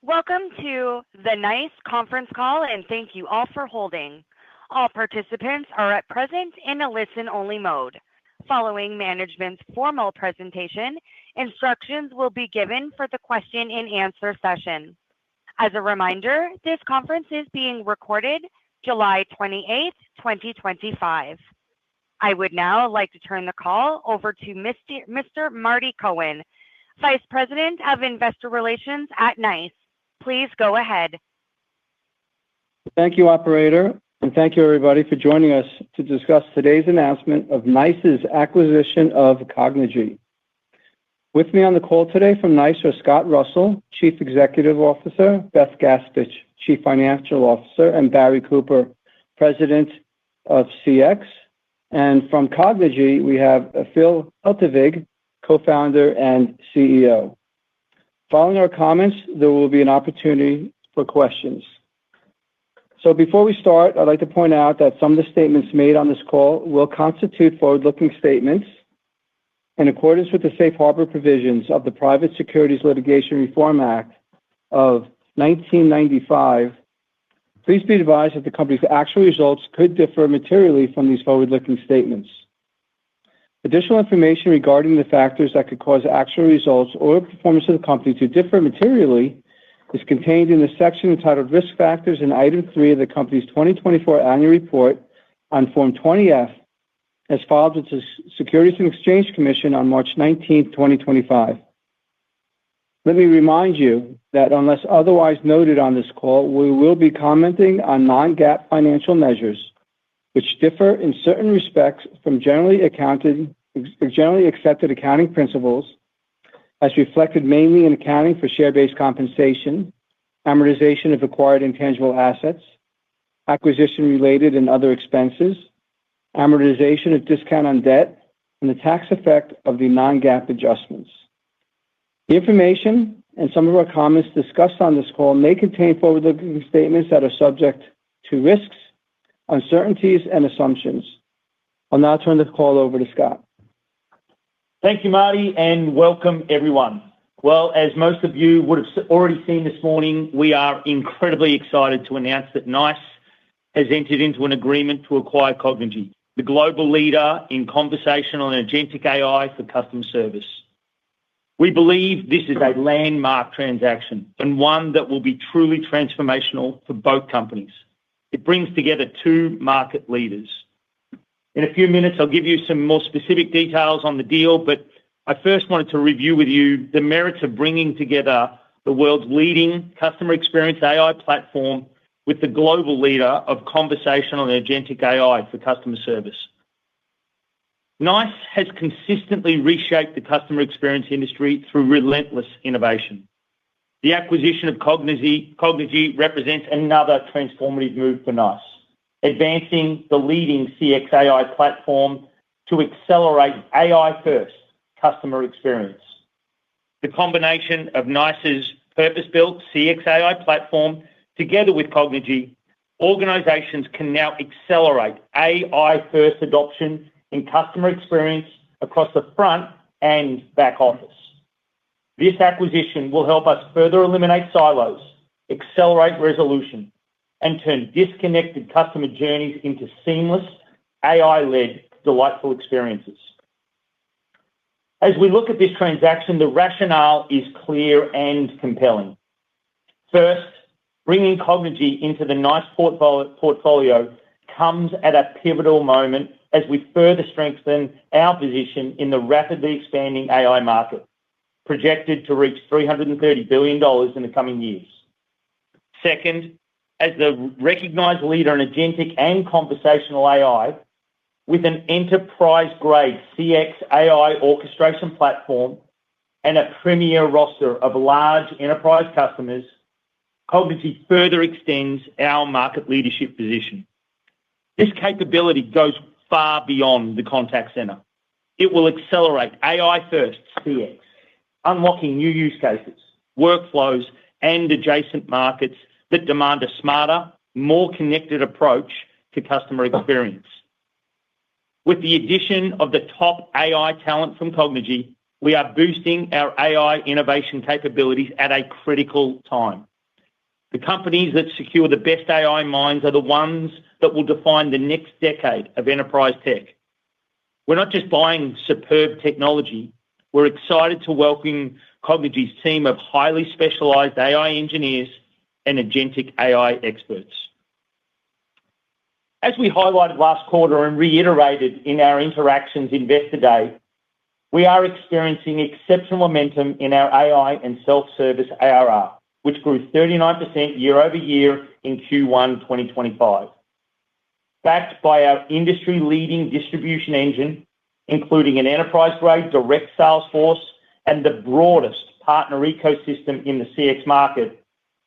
Welcome to the NiCE conference call, and thank you all for holding. All participants are at present in a listen-only mode. Following management's formal presentation, instructions will be given for the question and answer session. As a reminder, this conference is being recorded July 28th, 2025. I would now like to turn the call over to Mr. Marty Cohen, Vice President of Investor Relations at NiCE. Please go ahead. Thank you, operator, and thank you, everybody, for joining us to discuss today's announcement of NiCE's acquisition of Cognigy. With me on the call today from NiCE are Scott Russell, Chief Executive Officer, Beth Gaspich, Chief Financial Officer, and Barry Cooper, President of CX. And from Cognigy, we have Phil Heltewig, Co-founder and CEO. Following our comments, there will be an opportunity for questions. So before we start, I'd like to point out that some of the statements made on this call will constitute forward-looking statements in accordance with the safe harbor provisions of the Private Securities Litigation Reform Act of 1995. Please be advised that the company's actual results could differ materially from these forward-looking statements. Additional information regarding the factors that could cause actual results or performance of the company to differ materially is contained in the section entitled Risk Factors in Item 3 of the company's 2024 Annual Report on Form 20-F, as filed with the Securities and Exchange Commission on March 19, 2025. Let me remind you that unless otherwise noted on this call, we will be commenting on non-GAAP financial measures, which differ in certain respects from generally accepted accounting principles, as reflected mainly in accounting for share-based compensation, amortization of acquired intangible assets, acquisition-related and other expenses, amortization of discount on debt, and the tax effect of the non-GAAP adjustments. The information and some of our comments discussed on this call may contain forward-looking statements that are subject to risks, uncertainties, and assumptions. I'll now turn the call over to Scott. Thank you, Marty, and welcome, everyone. Well, as most of you would have already seen this morning, we are incredibly excited to announce that NiCE has entered into an agreement to acquire Cognigy, the global leader in conversational and agentic AI for customer service. We believe this is a landmark transaction and one that will be truly transformational for both companies. It brings together two market leaders. In a few minutes, I'll give you some more specific details on the deal, but I first wanted to review with you the merits of bringing together the world's leading customer experience AI platform with the global leader of conversational and agentic AI for customer service. NiCE has consistently reshaped the customer experience industry through relentless innovation. The acquisition of Cognigy represents another transformative move for NiCE, advancing the leading CX AI platform to accelerate AI-first customer experience. The combination of NiCE's purpose-built CX AI platform together with Cognigy, organizations can now accelerate AI-first adoption in customer experience across the front and back office. This acquisition will help us further eliminate silos, accelerate resolution, and turn disconnected customer journeys into seamless, AI-led, delightful experiences. As we look at this transaction, the rationale is clear and compelling. First, bringing Cognigy into the NiCE portfolio comes at a pivotal moment as we further strengthen our position in the rapidly expanding AI market, projected to reach $330 billion in the coming years. Second, as the recognized leader in agentic and conversational AI, with an enterprise-grade CX AI orchestration platform and a premier roster of large enterprise customers, Cognigy further extends our market leadership position. This capability goes far beyond the contact center. It will accelerate AI-first CX, unlocking new use cases, workflows, and adjacent markets that demand a smarter, more connected approach to customer experience. With the addition of the top AI talent from Cognigy, we are boosting our AI innovation capabilities at a critical time. The companies that secure the best AI minds are the ones that will define the next decade of enterprise tech. We're not just buying superb technology. We're excited to welcome Cognigy's team of highly specialized AI engineers and agentic AI experts. As we highlighted last quarter and reiterated in our Interactions Investor Day, we are experiencing exceptional momentum in our AI and self-service ARR, which grew 39% year-over-year in Q1 2025. Backed by our industry-leading distribution engine, including an enterprise-grade direct sales force and the broadest partner ecosystem in the CX market,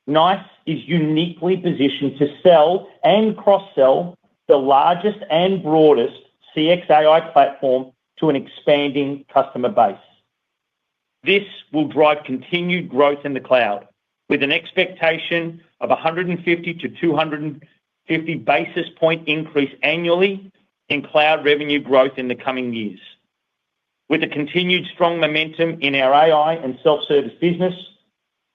NiCE is uniquely positioned to sell and cross-sell the largest and broadest CX AI platform to an expanding customer base. This will drive continued growth in the cloud, with an expectation of 150 to 250 basis point increase annually in cloud revenue growth in the coming years. With a continued strong momentum in our AI and self-service business,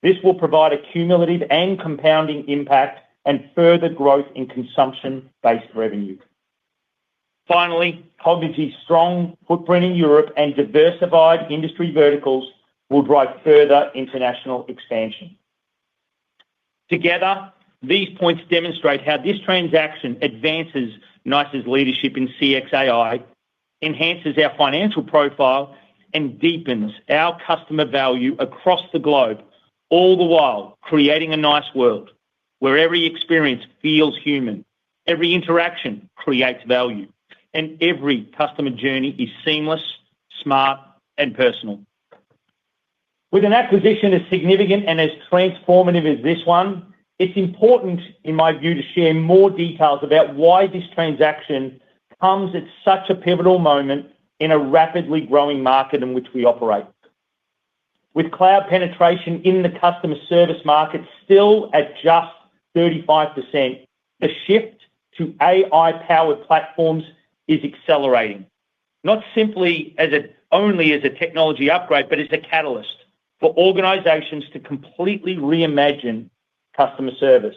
this will provide a cumulative and compounding impact and further growth in consumption-based revenue. Finally, Cognigy's strong footprint in Europe and diversified industry verticals will drive further international expansion. Together, these points demonstrate how this transaction advances NiCE's leadership in CX AI, enhances our financial profile, and deepens our customer value across the globe, all the while creating a NiCE world where every experience feels human, every interaction creates value, and every customer journey is seamless, smart, and personal. With an acquisition as significant and as transformative as this one, it's important, in my view, to share more details about why this transaction comes at such a pivotal moment in a rapidly growing market in which we operate. With cloud penetration in the customer service market still at just 35%, the shift to AI-powered platforms is accelerating, not simply only as a technology upgrade, but as a catalyst for organizations to completely reimagine customer service.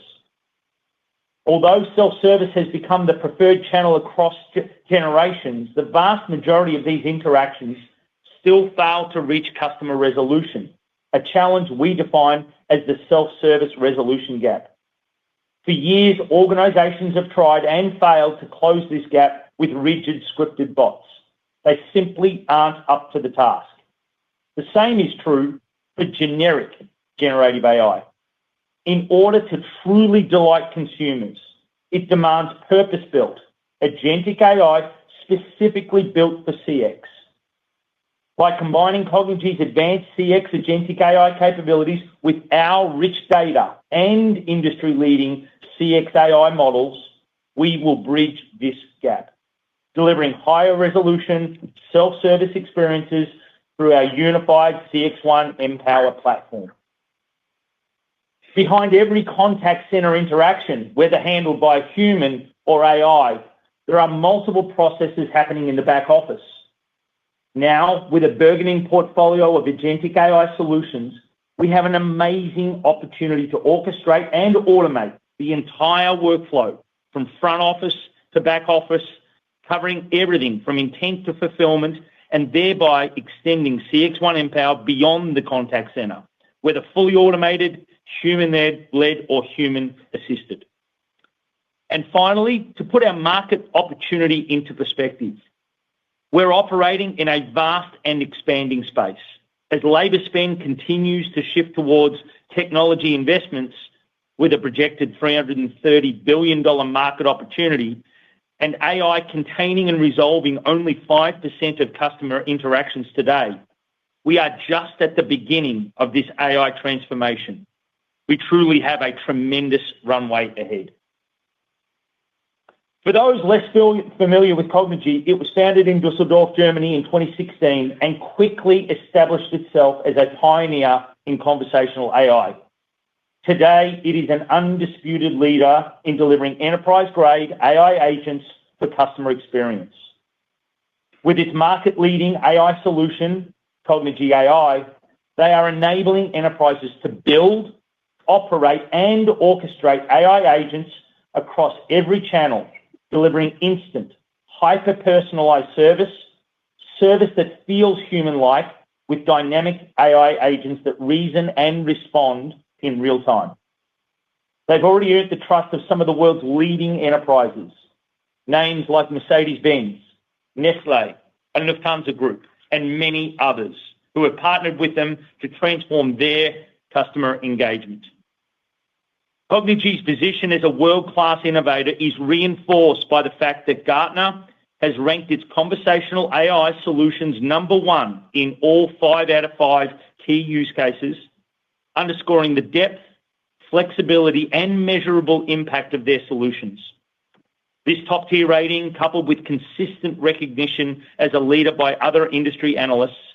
Although self-service has become the preferred channel across generations, the vast majority of these interactions still fail to reach customer resolution, a challenge we define as the self-service resolution gap. For years, organizations have tried and failed to close this gap with rigid scripted bots. They simply aren't up to the task. The same is true for generic generative AI. In order to truly delight consumers, it demands purpose-built, agentic AI specifically built for CX. By combining Cognigy's advanced CX agentic AI capabilities with our rich data and industry-leading CX AI models, we will bridge this gap, delivering higher resolution, self-service experiences through our unified CXone Mpower platform. Behind every contact center interaction, whether handled by a human or AI, there are multiple processes happening in the back office. Now, with a burgeoning portfolio of agentic AI solutions, we have an amazing opportunity to orchestrate and automate the entire workflow from front office to back office, covering everything from intent to fulfillment, and thereby extending CXone Mpower beyond the contact center, whether fully automated, human-led, or human-assisted. And finally, to put our market opportunity into perspective, we're operating in a vast and expanding space. As labor spend continues to shift towards technology investments with a projected $330 billion market opportunity, and AI containing and resolving only 5% of customer interactions today, we are just at the beginning of this AI transformation. We truly have a tremendous runway ahead. For those less familiar with Cognigy, it was founded in Düsseldorf, Germany in 2016 and quickly established itself as a pioneer in conversational AI. Today, it is an undisputed leader in delivering enterprise-grade AI agents for customer experience. With its market-leading AI solution, Cognigy AI, they are enabling enterprises to build, operate, and orchestrate AI agents across every channel, delivering instant, hyper-personalized service that feels human-like with dynamic AI agents that reason and respond in real time. They've already earned the trust of some of the world's leading enterprises, names like Mercedes-Benz, Nestlé, and Lufthansa Group, and many others who have partnered with them to transform their customer engagement. Cognigy's position as a world-class innovator is reinforced by the fact that Gartner has ranked its conversational AI solutions #1 in all 5 out of 5 key use cases, underscoring the depth, flexibility, and measurable impact of their solutions. This top-tier rating, coupled with consistent recognition as a leader by other industry analysts,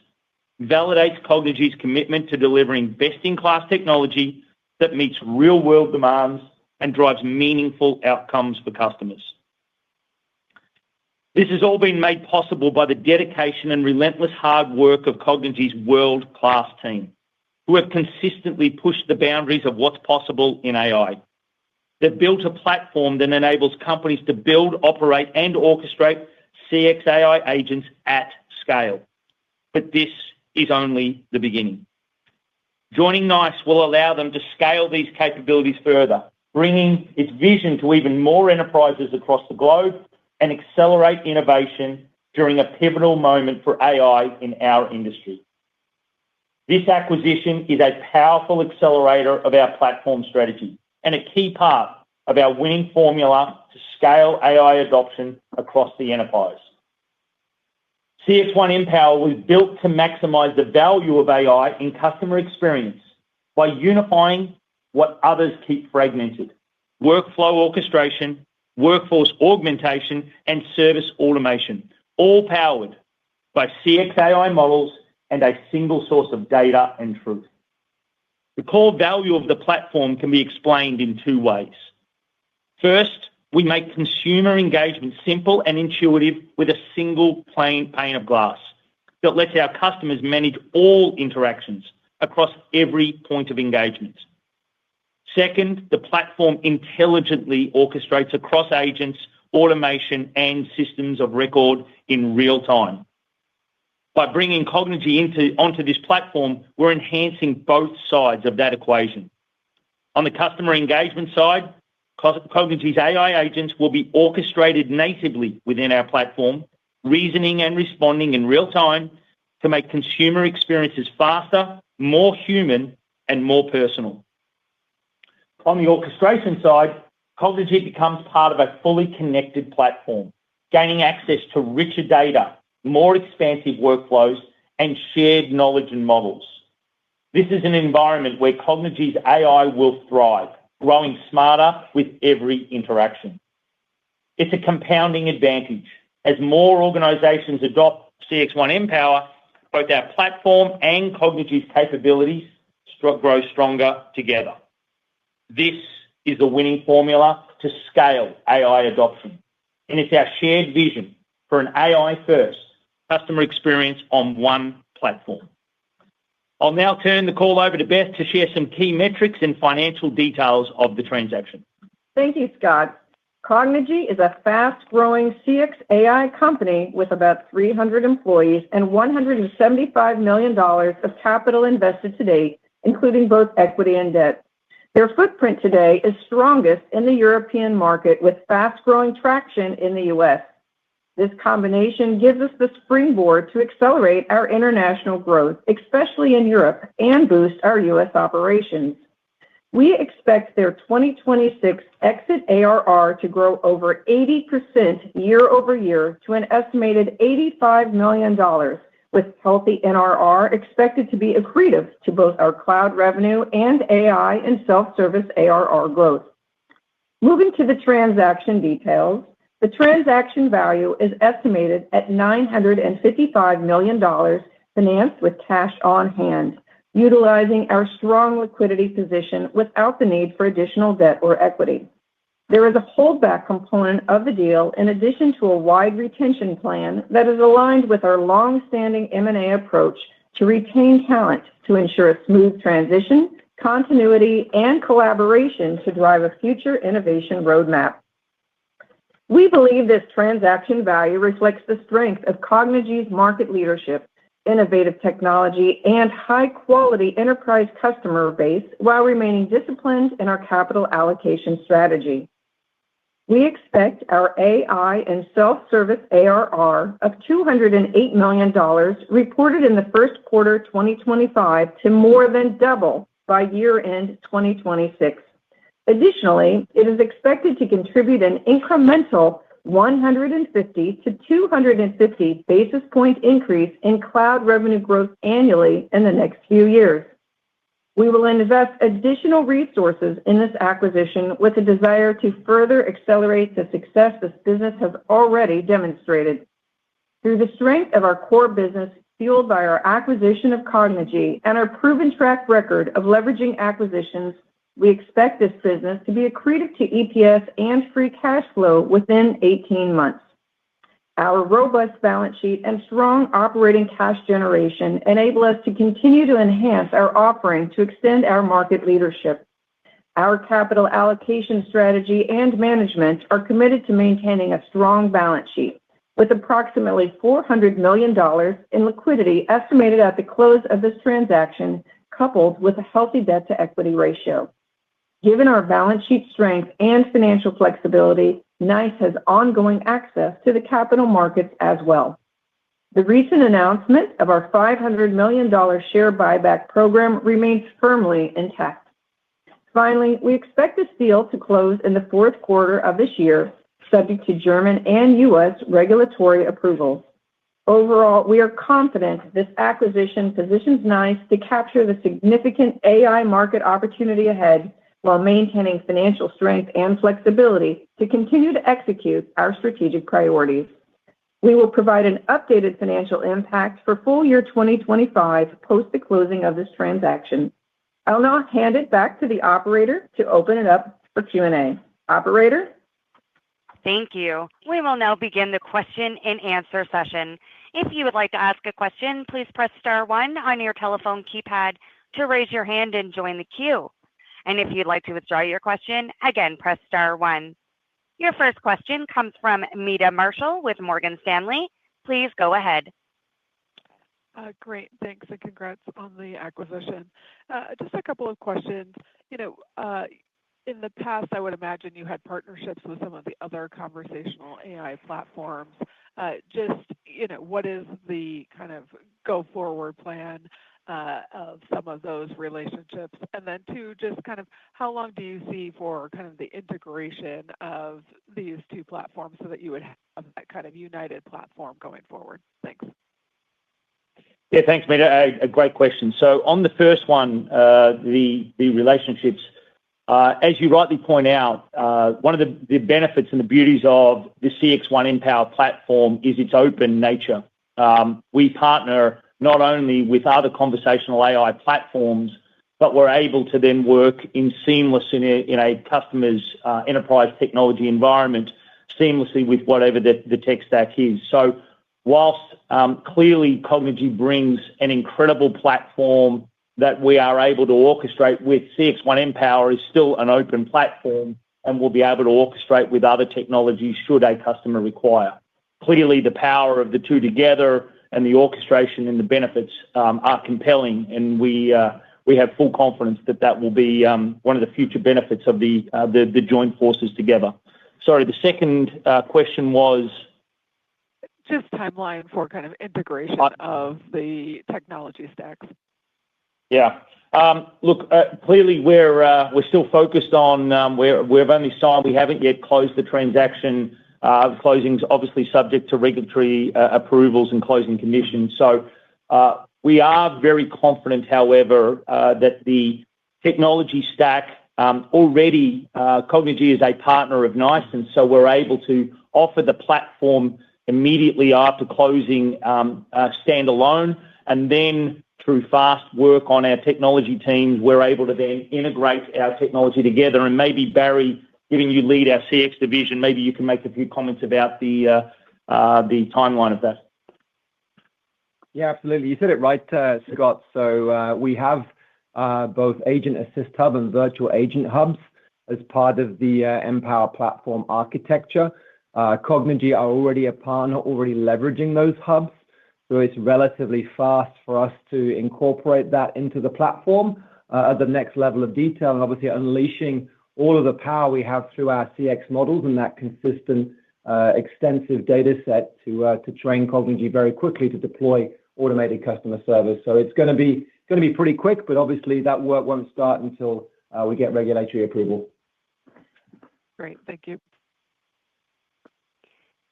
validates Cognigy's commitment to delivering best-in-class technology that meets real-world demands and drives meaningful outcomes for customers. This has all been made possible by the dedication and relentless hard work of Cognigy's world-class team, who have consistently pushed the boundaries of what's possible in AI. They've built a platform that enables companies to build, operate, and orchestrate CX AI agents at scale. But this is only the beginning. Joining NiCE will allow them to scale these capabilities further, bringing its vision to even more enterprises across the globe and accelerate innovation during a pivotal moment for AI in our industry. This acquisition is a powerful accelerator of our platform strategy and a key part of our winning formula to scale AI adoption across the enterprise. CXone Mpower was built to maximize the value of AI in customer experience by unifying what others keep fragmented: workflow orchestration, workforce augmentation, and service automation, all powered by CX AI models and a single source of data and truth. The core value of the platform can be explained in 2 ways. First, we make consumer engagement simple and intuitive with a single plain pane of glass that lets our customers manage all interactions across every point of engagement. Second, the platform intelligently orchestrates across agents, automation, and systems of record in real time. By bringing Cognigy onto this platform, we're enhancing both sides of that equation. On the customer engagement side, Cognigy's AI agents will be orchestrated natively within our platform, reasoning and responding in real time to make consumer experiences faster, more human, and more personal. On the orchestration side, Cognigy becomes part of a fully connected platform, gaining access to richer data, more expansive workflows, and shared knowledge and models. This is an environment where Cognigy's AI will thrive, growing smarter with every interaction. It's a compounding advantage. As more organizations adopt CXone Mpower, both our platform and Cognigy's capabilities grow stronger together. This is the winning formula to scale AI adoption, and it's our shared vision for an AI-first customer experience on one platform. I'll now turn the call over to Beth to share some key metrics and financial details of the transaction. Thank you, Scott. Cognigy is a fast-growing CX AI company with about 300 employees and $175 million of capital invested to date, including both equity and debt. Their footprint today is strongest in the European market, with fast-growing traction in the U.S. This combination gives us the springboard to accelerate our international growth, especially in Europe, and boost our U.S. operations. We expect their 2026 exit ARR to grow over 80% year over year to an estimated $85 million, with healthy NRR expected to be accretive to both our cloud revenue and AI and self-service ARR growth. Moving to the transaction details, the transaction value is estimated at $955 million, financed with cash on hand, utilizing our strong liquidity position without the need for additional debt or equity. There is a holdback component of the deal in addition to a wide retention plan that is aligned with our long-standing M&A approach to retain talent to ensure a smooth transition continuity, and collaboration to drive a future innovation roadmap. We believe this transaction value reflects the strength of Cognigy's market leadership, innovative technology, and high-quality enterprise customer base while remaining disciplined in our capital allocation strategy. We expect our AI and self-service ARR of $208 million reported in the first quarter 2025 to more than double by year-end 2026. Additionally, it is expected to contribute an incremental 150 to 250 basis point increase in cloud revenue growth annually in the next few years. We will invest additional resources in this acquisition with a desire to further accelerate the success this business has already demonstrated. Through the strength of our core business, fueled by our acquisition of Cognigy and our proven track record of leveraging acquisitions, we expect this business to be accretive to EPS and free cash flow within 18 months. Our robust balance sheet and strong operating cash generation enable us to continue to enhance our offering to extend our market leadership. Our capital allocation strategy and management are committed to maintaining a strong balance sheet, with approximately $400 million in liquidity estimated at the close of this transaction, coupled with a healthy debt-to-equity ratio. Given our balance sheet strength and financial flexibility, NiCE has ongoing access to the capital markets as well. The recent announcement of our $500 million share buyback program remains firmly intact. Finally, we expect this deal to close in the fourth quarter of this year, subject to German and U.S. regulatory approvals. Overall, we are confident this acquisition positions NiCE to capture the significant AI market opportunity ahead while maintaining financial strength and flexibility to continue to execute our strategic priorities. We will provide an updated financial impact for full year 2025 post the closing of this transaction. I'll now hand it back to the operator to open it up for Q&A. Operator? Thank you. We will now begin the question and answer session. If you would like to ask a question, please press star 1 on your telephone keypad to raise your hand and join the queue. And if you'd like to withdraw your question, again, press star 1. Your first question comes from Meta Marshall with Morgan Stanley. Please go ahead. Great. Thanks, and congrats on the acquisition. Just a couple of questions. In the past, I would imagine you had partnerships with some of the other conversational AI platforms. What is the kind of go-forward plan of some of those relationships? And then two, just kind of how long do you see for kind of the integration of these two platforms so that you would have that kind of united platform going forward? Thanks. Yeah, thanks, Meta. A great question. So on the first one, the relationships, as you rightly point out, one of the benefits and the beauties of the CX1 Mpower platform is its open nature. We partner not only with other conversational AI platforms, but we're able to then work in a customer's enterprise technology environment seamlessly with whatever the tech stack is. So whilst clearly Cognigy brings an incredible platform that we are able to orchestrate with, CX1 Mpower is still an open platform and will be able to orchestrate with other technologies should a customer require. Clearly, the power of the two together and the orchestration and the benefits are compelling, and we have full confidence that will be one of the future benefits of the joint forces together. Sorry, the second question was? Just timeline for kind of integration of the technology stacks. Yeah. Look, clearly we're still focused on we've only signed, we haven't yet closed the transaction. Closing's obviously subject to regulatory approvals and closing conditions. So we are very confident, however, that the technology stack already, Cognigy is a partner of NiCE, and so we're able to offer the platform immediately after closing standalone, and then through fast work on our technology teams, we're able to then integrate our technology together. And maybe Barry, given you lead our CX division, maybe you can make a few comments about the timeline of that. Yeah, absolutely. You said it right, Scott. So we have both Agent Assist Hub and Virtual Agent Hubs as part of the Empower platform architecture. Cognigy are already a partner, already leveraging those hubs. So it's relatively fast for us to incorporate that into the platform at the next level of detail, and obviously unleashing all of the power we have through our CX models and that consistent, extensive data set to train Cognigy very quickly to deploy automated customer service. So it's going to be pretty quick, but obviously that work won't start until we get regulatory approval. Great, thank you.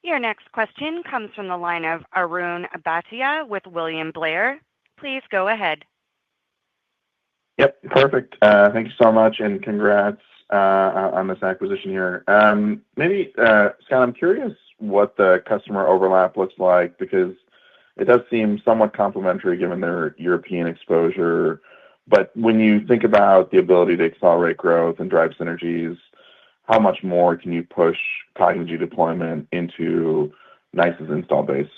Your next question comes from the line of Arun Bhatia with William Blair. Please go ahead. Yep, perfect. Thank you so much, and congrats on this acquisition here. Maybe, Scott, I'm curious what the customer overlap looks like, because it does seem somewhat complementary given their European exposure. But when you think about the ability to accelerate growth and drive synergies, how much more can you push Cognigy deployment into NiCE's install base?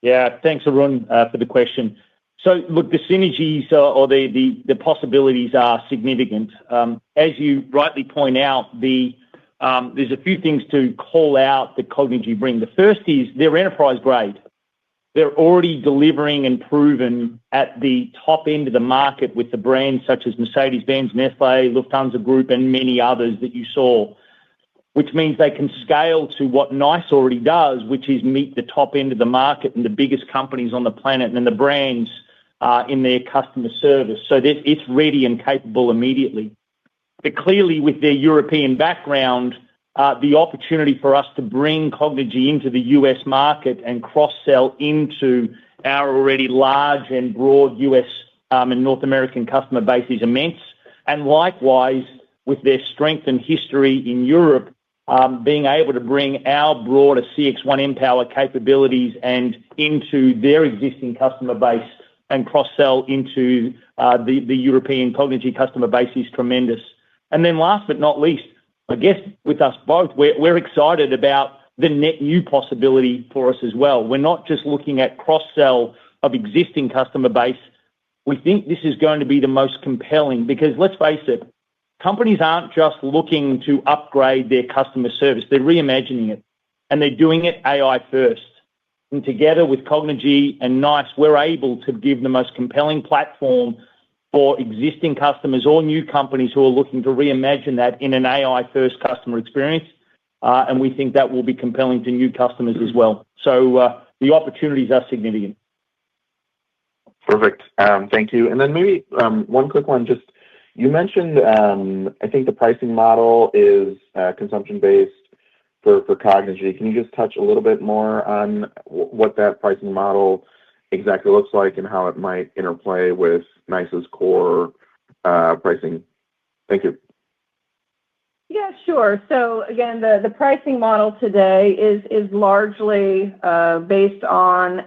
Yeah, thanks, Arun, for the question. So, look, the synergies or the possibilities are significant. As you rightly point out, there's a few things to call out that Cognigy bring. The first is they're enterprise grade. They're already delivering and proven at the top end of the market with the brands such as Mercedes-Benz, Nestlé, Lufthansa Group, and many others that you saw, which means they can scale to what NiCE already does, which is meet the top end of the market and the biggest companies on the planet and the brands in their customer service. So that it's ready and capable immediately. But clearly, with their European background, the opportunity for us to bring Cognigy into the US market and cross-sell into our already large and broad US and North American customer base is immense. And likewise, with their strength and history in Europe, being able to bring our broader CX1 Empower capabilities and into their existing customer base and cross-sell into the European Cognigy customer base is tremendous. And then last but not least, I guess with us both, we're excited about the net new possibility for us as well. We're not just looking at cross-sell of existing customer base. We think this is going to be the most compelling because, let's face it, companies aren't just looking to upgrade their customer service. They're reimagining it, and they're doing it AI first. And together with Cognigy and NiCE, we're able to give the most compelling platform for existing customers or new companies who are looking to reimagine that in an AI-first customer experience. And we think that will be compelling to new customers as well. So the opportunities are significant. Perfect. Thank you. And then maybe one quick one. Just you mentioned, I think the pricing model is consumption-based for Cognigy. Can you just touch a little bit more on what that pricing model exactly looks like and how it might interplay with NiCE's core pricing? Thank you. Yeah, sure. So again, the pricing model today is largely based on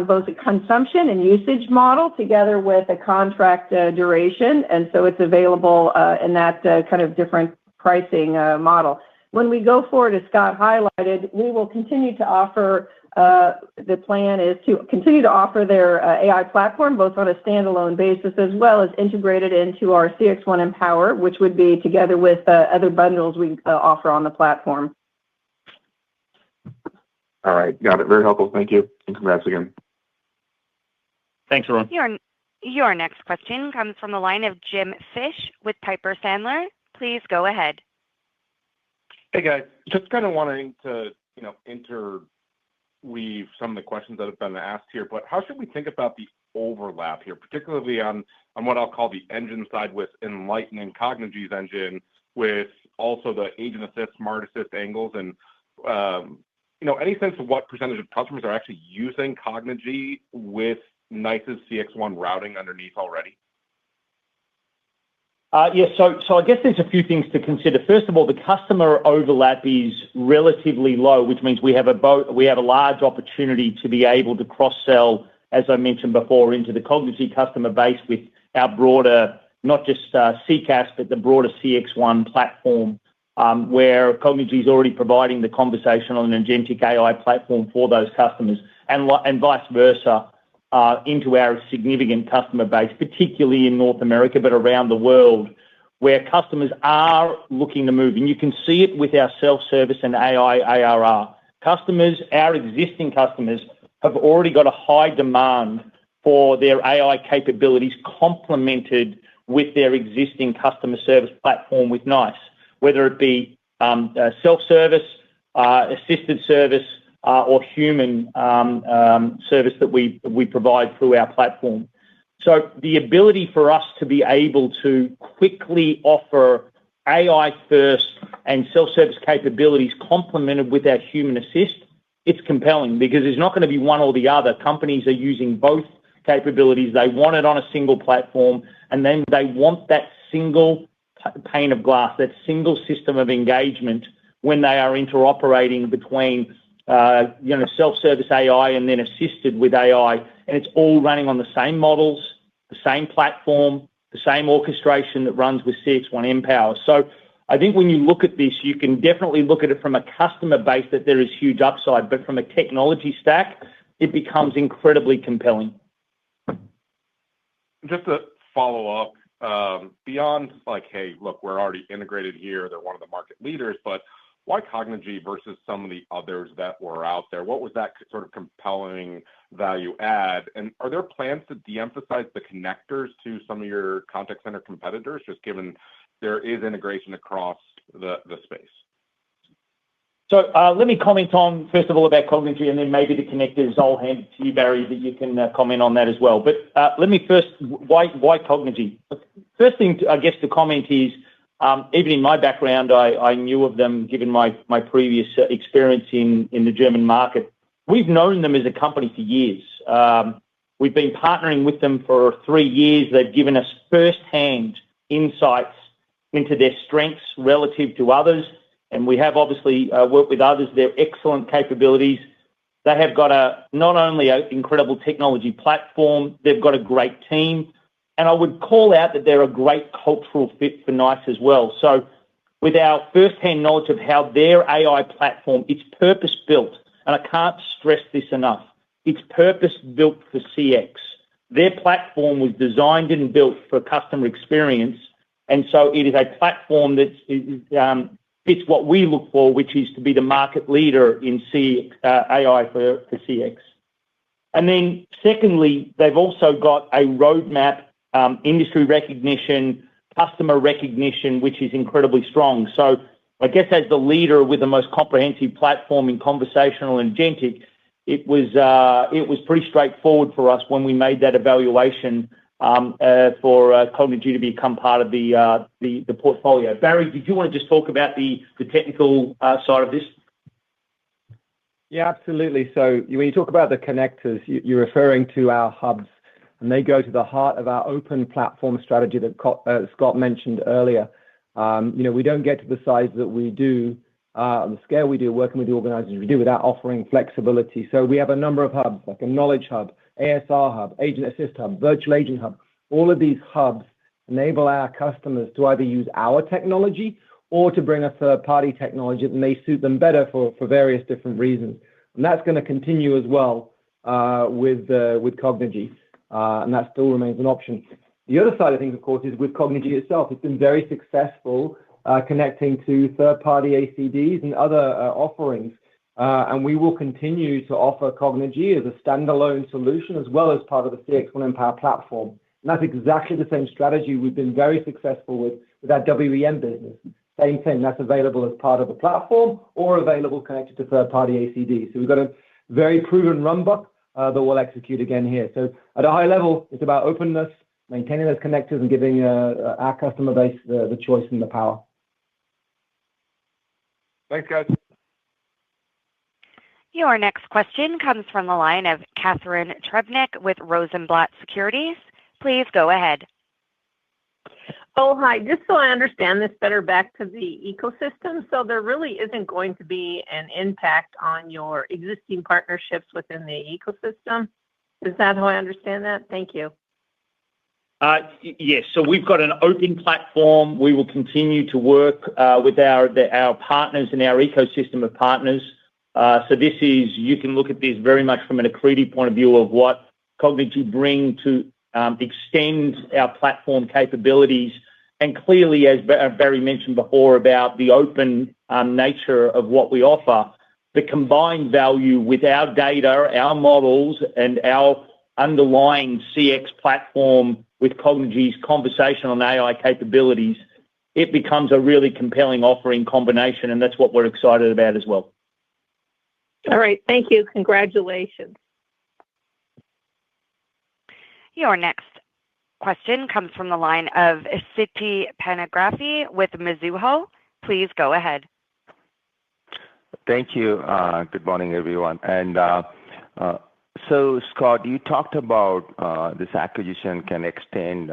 both a consumption and usage model together with a contract duration, and so it's available in that kind of different pricing model. When we go forward, as Scott highlighted, we will continue to offer. The plan is to continue to offer their AI platform both on a standalone basis as well as integrated into our CX1 Empower, which would be together with other bundles we offer on the platform. All right. Got it. Very helpful. Thank you. And congrats again. Thanks, Ron. Your next question comes from the line of Jim Fish with Piper Sandler. Please go ahead. Hey, guys. Just kind of wanting to, interweave some of the questions that have been asked here, but how should we think about the overlap here, particularly on what I'll call the engine side with Enlighten and Cognigy's engine, with also the Agent Assist, Smart Assist angles, and any sense of what percentage of customers are actually using Cognigy with NiCE's CX1 routing underneath already? Yes, so I guess there's a few things to consider. First of all, the customer overlap is relatively low, which means we have a large opportunity to be able to cross-sell, as I mentioned before, into the Cognigy customer base with our broader, not just CCaaS, but the broader CX1 platform, where Cognigy is already providing the conversational and agentic AI platform for those customers, and vice versa. into our significant customer base, particularly in North America, but around the world, where customers are looking to move. And you can see it with our self-service and AI ARR. Our existing customers, have already got a high demand for their AI capabilities complemented with their existing customer service platform with NiCE, whether it be self-service, assisted service, or human service that we provide through our platform. So the ability for us to be able to quickly offer AI-first and self-service capabilities complemented with our human assist, it's compelling because there's not going to be one or the other. Companies are using both capabilities. They want it on a single platform, and then they want that single pane of glass, that single system of engagement when they are interoperating between self-service AI and then assisted with AI, and it's all running on the same models, the same platform, the same orchestration that runs with CXone Mpower. So I think when you look at this, you can definitely look at it from a customer base that there is huge upside, but from a technology stack, it becomes incredibly compelling. Just to follow up, beyond like, hey, look, we're already integrated here, they're one of the market leaders, but why Cognigy versus some of the others that were out there? What was that sort of compelling value add? And are there plans to de-emphasize the connectors to some of your contact center competitors, just given there is integration across the space? So let me comment on, first of all, about Cognigy, and then maybe the connectors. I'll hand it to you, Barry, that you can comment on that as well. But let me first, why Cognigy? First thing, I guess, to comment is, even in my background, I knew of them given my previous experience in the German market. We've known them as a company for years. We've been partnering with them for 3 years. They've given us firsthand insights into their strengths relative to others, and we have obviously worked with others. They're excellent capabilities. They have got not only an incredible technology platform, they've got a great team, and I would call out that they're a great cultural fit for NiCE as well. So with our firsthand knowledge of how their AI platform, it's purpose-built, and I can't stress this enough, it's purpose-built for CX. Their platform was designed and built for customer experience, and so it is a platform that fits what we look for, which is to be the market leader in AI for CX. And then secondly, they've also got a roadmap, industry recognition, customer recognition, which is incredibly strong. So I guess as the leader with the most comprehensive platform in conversational and agentic, it was pretty straightforward for us when we made that evaluation for Cognigy to become part of the portfolio. Barry, did you want to just talk about the technical side of this? Yeah, absolutely. So when you talk about the connectors, you're referring to our hubs, and they go to the heart of our open platform strategy that Scott mentioned earlier. We don't get to the size that we do, on the scale we do, working with the organizations we do, without offering flexibility. So we have a number of hubs, like a Knowledge Hub, ASR Hub, Agent Assist Hub, Virtual Agent Hub. All of these hubs enable our customers to either use our technology or to bring a third-party technology that may suit them better for various different reasons. And that's going to continue as well with Cognigy, and that still remains an option. The other side of things, of course, is with Cognigy itself. It's been very successful connecting to third-party ACDs and other offerings. And we will continue to offer Cognigy as a standalone solution as well as part of the CXone Mpower platform. And that's exactly the same strategy we've been very successful with our WEM business. Same thing, that's available as part of the platform or available connected to third-party ACD. So we've got a very proven run book that we'll execute again here. So at a high level, it's about openness, maintaining those connectors, and giving our customer base the choice and the power. Thanks, guys. Your next question comes from the line of Catherine Trebnick with Rosenblatt Securities. Please go ahead. Oh, hi. Just so I understand this better, back to the ecosystem. So there really isn't going to be an impact on your existing partnerships within the ecosystem? Is that how I understand that? Thank you. Yes. So we've got an open platform. We will continue to work with our partners and our ecosystem of partners. So you can look at this very much from an accretive point of view of what Cognigy bring to extend our platform capabilities. And clearly, as Barry mentioned before about the open nature of what we offer, the combined value with our data, our models, and our underlying CX platform with Cognigy's conversational and AI capabilities, it becomes a really compelling offering combination, and that's what we're excited about as well. All right. Thank you. Congratulations. Your next question comes from the line of Siti Panigrahi with Mizuho. Please go ahead. Thank you. Good morning, everyone. And so, Scott, you talked about this acquisition can extend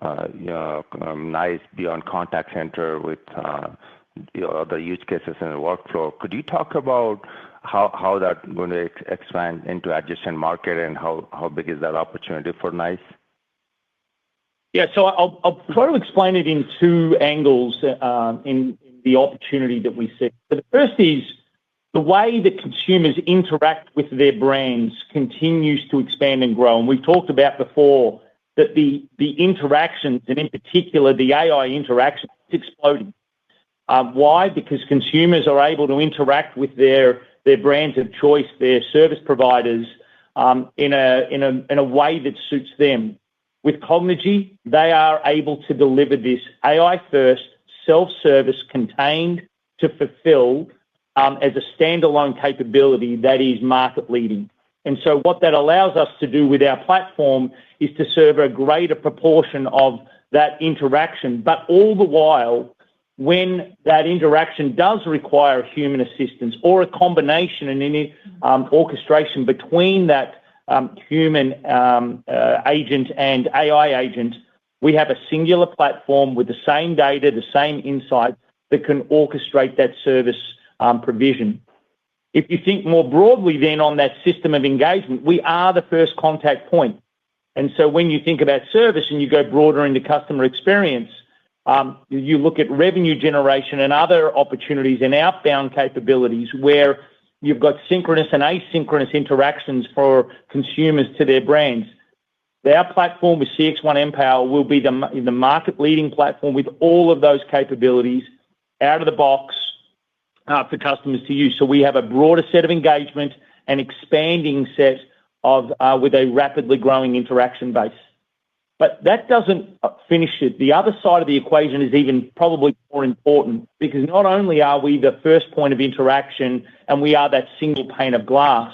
NiCE beyond contact center with other use cases and workflow. Could you talk about how that's going to expand into adjacent market and how big is that opportunity for NiCE? Yeah, so I'll try to explain it in two angles in the opportunity that we see. So the first is the way that consumers interact with their brands continues to expand and grow. And we've talked about before that the interactions, and in particular the AI interaction, is exploding. Why? Because consumers are able to interact with their brands of choice, their service providers, in a way that suits them. With Cognigy, they are able to deliver this AI-first, self-service, contained to fulfill as a standalone capability that is market-leading. And so what that allows us to do with our platform is to serve a greater proportion of that interaction, but all the while, when that interaction does require human assistance or a combination and any orchestration between that human agent and AI agent, we have a singular platform with the same data, the same insight that can orchestrate that service provision. If you think more broadly then on that system of engagement, we are the first contact point. And so when you think about service and you go broader into customer experience, you look at revenue generation and other opportunities and outbound capabilities where you've got synchronous and asynchronous interactions for consumers to their brands. Our platform with CX1 Mpower will be the market-leading platform with all of those capabilities out of the box for customers to use. So we have a broader set of engagement and expanding set of with a rapidly growing interaction base. But that doesn't finish it. The other side of the equation is even probably more important because not only are we the first point of interaction and we are that single pane of glass,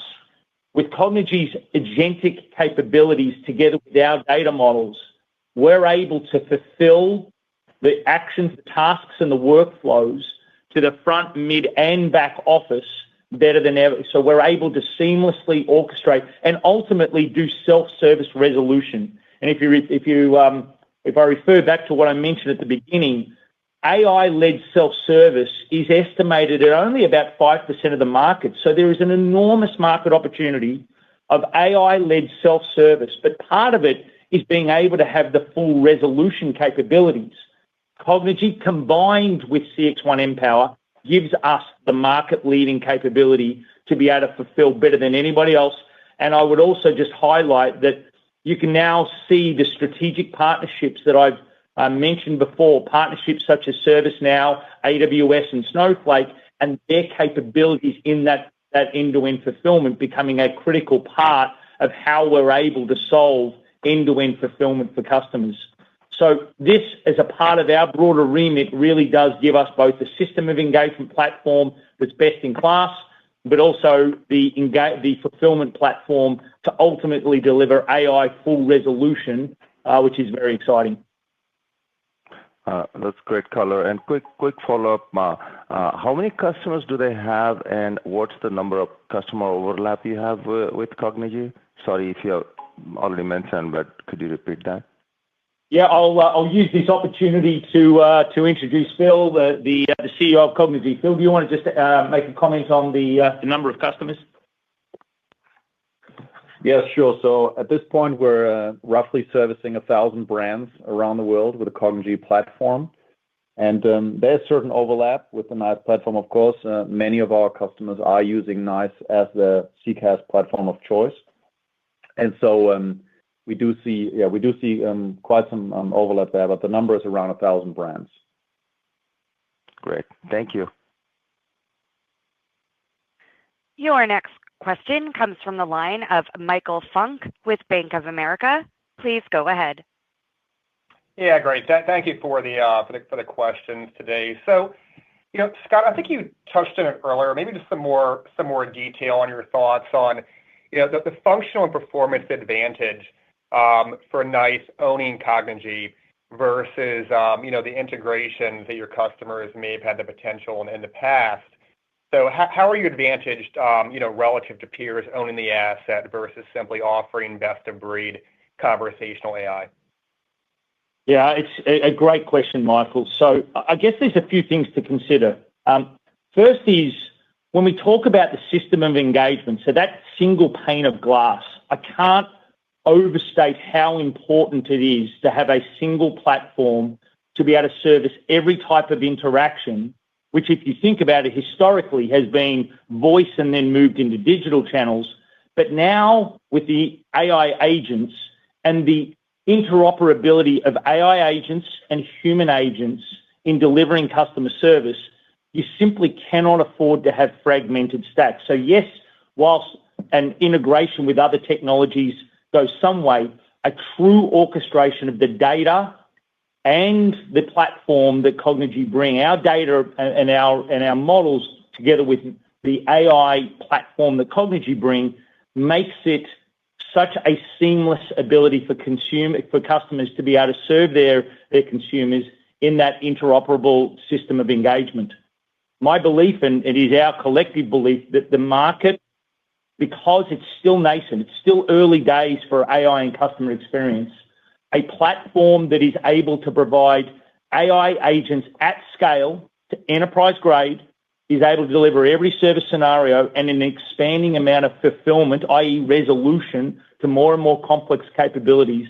with Cognigy's agentic capabilities together with our data models, we're able to fulfill the actions, the tasks, and the workflows to the front, mid, and back office better than ever. So we're able to seamlessly orchestrate and ultimately do self-service resolution. And if I refer back to what I mentioned at the beginning, AI-led self-service is estimated at only about 5% of the market. So there is an enormous market opportunity of AI-led self-service, but part of it is being able to have the full resolution capabilities. Cognigy combined with CX1 Mpower gives us the market-leading capability to be able to fulfill better than anybody else. And I would also just highlight that you can now see the strategic partnerships that I've mentioned before, partnerships such as ServiceNow, AWS, and Snowflake, and their capabilities in that end-to-end fulfillment becoming a critical part of how we're able to solve end-to-end fulfillment for customers. So this, as a part of our broader remit, really does give us both the system of engagement platform that's best in class, but also the fulfillment platform to ultimately deliver AI full resolution, which is very exciting. That's great color. And quick follow-up, how many customers do they have, and what's the number of customer overlap you have with Cognigy? Sorry if you have already mentioned, but could you repeat that? Yeah, I'll use this opportunity to introduce Phil, the CEO of Cognigy. Phil, do you want to just make a comment on the number of customers? Yes, sure. So at this point, we're roughly servicing 1,000 brands around the world with the Cognigy platform. And there's certain overlap with the NiCE platform, of course. Many of our customers are using NiCE as the CCaaS platform of choice. And so we do see quite some overlap there, but the number is around 1,000 brands. Great. Thank you. Your next question comes from the line of Michael Funk with Bank of America. Please go ahead. Yeah, great. Thank you for the questions today. So, Scott, I think you touched on it earlier. Maybe just some more detail on your thoughts on, the functional and performance advantage for NiCE owning Cognigy versus, the integrations that your customers may have had the potential in the past. So how are you advantaged, relative to peers owning the asset versus simply offering best-of-breed conversational AI? Yeah, it's a great question, Michael. So I guess there's a few things to consider. First is when we talk about the system of engagement, so that single pane of glass, I can't overstate how important it is to have a single platform to be able to service every type of interaction, which if you think about it historically has been voice and then moved into digital channels. But now with the AI agents and the interoperability of AI agents and human agents in delivering customer service, you simply cannot afford to have fragmented stacks. So yes, whilst an integration with other technologies goes some way, a true orchestration of the data and the platform that Cognigy bring, our data and our models together with the AI platform that Cognigy bring, makes it such a seamless ability for customers to be able to serve their consumers in that interoperable system of engagement. My belief, and it is our collective belief, that the market, because it's still nascent, it's still early days for AI and customer experience, a platform that is able to provide AI agents at scale to enterprise grade, is able to deliver every service scenario and an expanding amount of fulfillment, i.e. resolution, to more and more complex capabilities,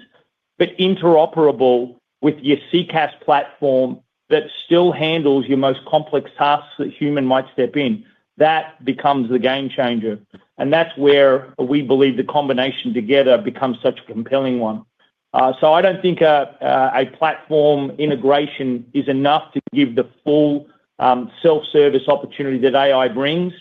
but interoperable with your CCaaS platform that still handles your most complex tasks that human might step in. That becomes the game changer. And that's where we believe the combination together becomes such a compelling one. So I don't think a platform integration is enough to give the full self-service opportunity that AI brings.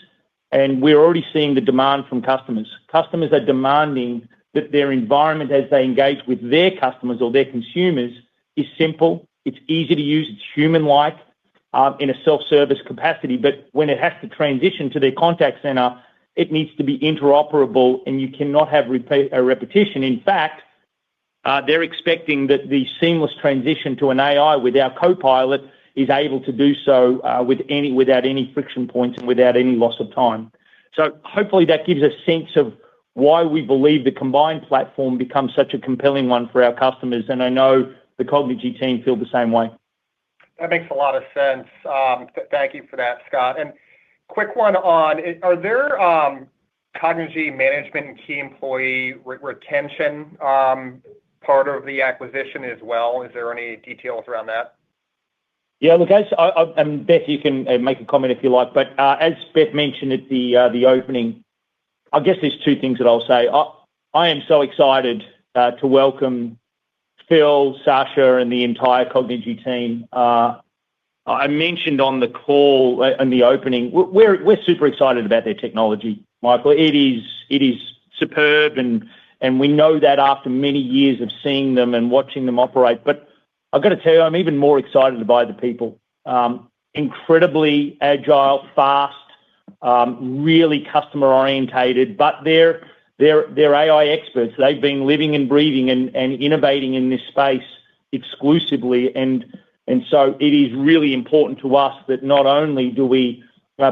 And we're already seeing the demand from customers. Customers are demanding that their environment as they engage with their customers or their consumers is simple, it's easy to use, it's human-like in a self-service capacity. But when it has to transition to their contact center, it needs to be interoperable and you cannot have a repetition. In fact, they're expecting that the seamless transition to an AI with our Copilot is able to do so without any friction points and without any loss of time. So hopefully that gives a sense of why we believe the combined platform becomes such a compelling one for our customers. And I know the Cognigy team feel the same way. That makes a lot of sense. Thank you for that, Scott. And quick one on, are there Cognigy management and key employee retention part of the acquisition as well? Is there any details around that? Yeah, look, and Beth, you can make a comment if you like, but as Beth mentioned at the opening, I guess there's two things that I'll say. I am so excited to welcome Phil, Sasha, and the entire Cognigy team. I mentioned on the call in the opening, we're super excited about their technology, Michael. It is superb, and we know that after many years of seeing them and watching them operate. But I've got to tell you, I'm even more excited by the people. Incredibly agile, fast, really customer orientated, but they're AI experts. They've been living and breathing and innovating in this space exclusively. And so it is really important to us that not only do we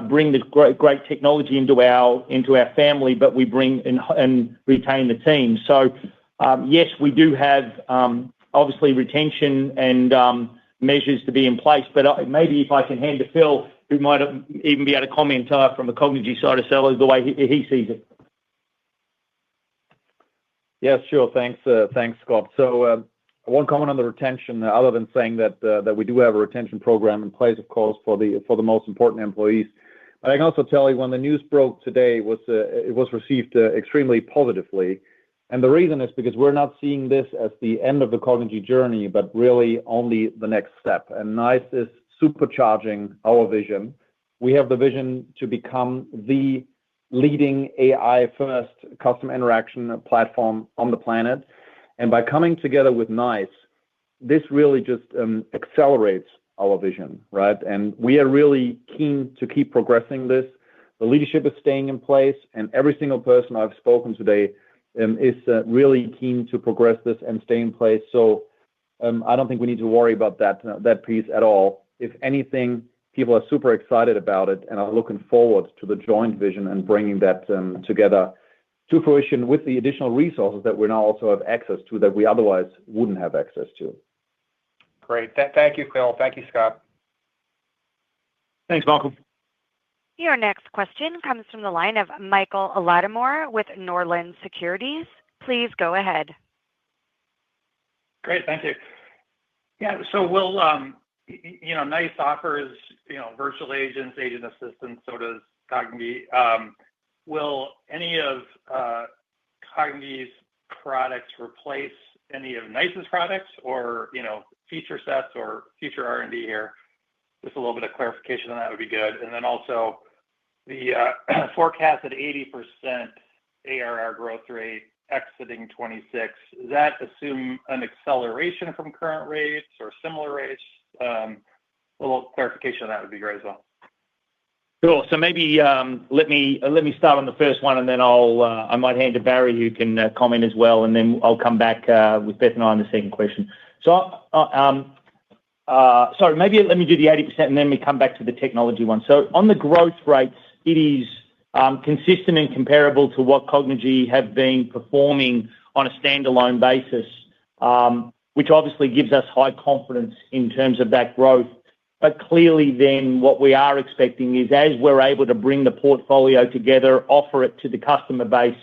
bring this great technology into our family, but we bring and retain the team. So yes, we do have obviously retention and measures to be in place. But maybe if I can hand to Phil, who might even be able to comment from the Cognigy side of sellers the way he sees it. Yes, sure. Thanks, Scott. So I won't comment on the retention other than saying that we do have a retention program in place, of course, for the most important employees. But I can also tell you when the news broke today, it was received extremely positively. And the reason is because we're not seeing this as the end of the Cognigy journey, but really only the next step. And NiCE is supercharging our vision. We have the vision to become the leading AI-first customer interaction platform on the planet. And by coming together with NiCE, this really just accelerates our vision, right? And we are really keen to keep progressing this. The leadership is staying in place, and every single person I've spoken today is really keen to progress this and stay in place. So I don't think we need to worry about that piece at all. If anything, people are super excited about it and are looking forward to the joint vision and bringing that together to fruition with the additional resources that we now also have access to that we otherwise wouldn't have access to. Great. Thank you, Phil. Thank you, Scott. Thanks, Michael. Your next question comes from the line of Michael Lattimore with Norland Securities. Please go ahead. Great, thank you. Yeah, so we'll, NiCE offers, virtual agents, agent assistants, so does Cognigy. Will any of Cognigy's products replace any of NiCE's products or, feature sets or future R&D here? Just a little bit of clarification on that would be good. And then also the forecasted 80% ARR growth rate exiting 26, does that assume an acceleration from current rates or similar rates? A little clarification on that would be great as well. Sure. So maybe let me start on the first one, and then I might hand to Barry, who can comment as well, and then I'll come back with Beth and I on the second question. So, sorry, maybe let me do the 80%, and then we come back to the technology one. So on the growth rates, it is consistent and comparable to what Cognigy have been performing on a standalone basis, which obviously gives us high confidence in terms of that growth. But clearly then what we are expecting is as we're able to bring the portfolio together, offer it to the customer base,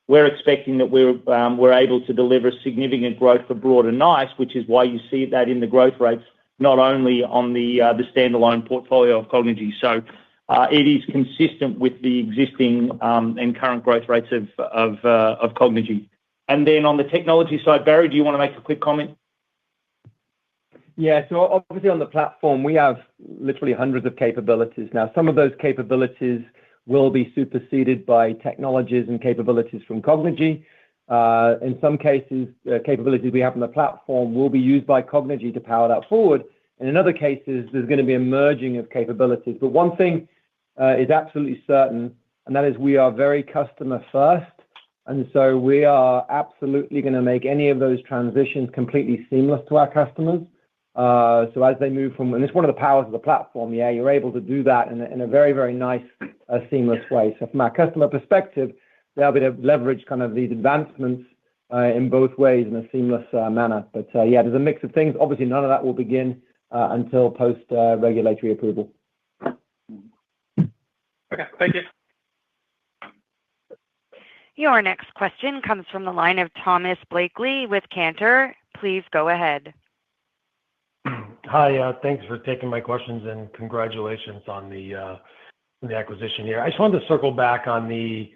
we're expecting that we're able to deliver significant growth for broader NiCE, which is why you see that in the growth rates, not only on the standalone portfolio of Cognigy. So it is consistent with the existing and current growth rates of Cognigy. And then on the technology side, Barry, do you want to make a quick comment? Yeah, so obviously on the platform, we have literally hundreds of capabilities. Now, some of those capabilities will be superseded by technologies and capabilities from Cognigy. In some cases, capabilities we have on the platform will be used by Cognigy to power that forward. And in other cases, there's going to be a merging of capabilities. But one thing is absolutely certain, and that is we are very customer first. And so we are absolutely going to make any of those transitions completely seamless to our customers. So as they move from, and it's one of the powers of the platform, yeah, you're able to do that in a very, very nice, seamless way. So from our customer perspective, they'll be able to leverage kind of these advancements in both ways in a seamless manner. But yeah, there's a mix of things. Obviously, none of that will begin until post regulatory approval. Okay, thank you. Your next question comes from the line of Thomas Blakely with Cantor. Please go ahead. Hi, thanks for taking my questions and congratulations on the acquisition here. I just wanted to circle back on the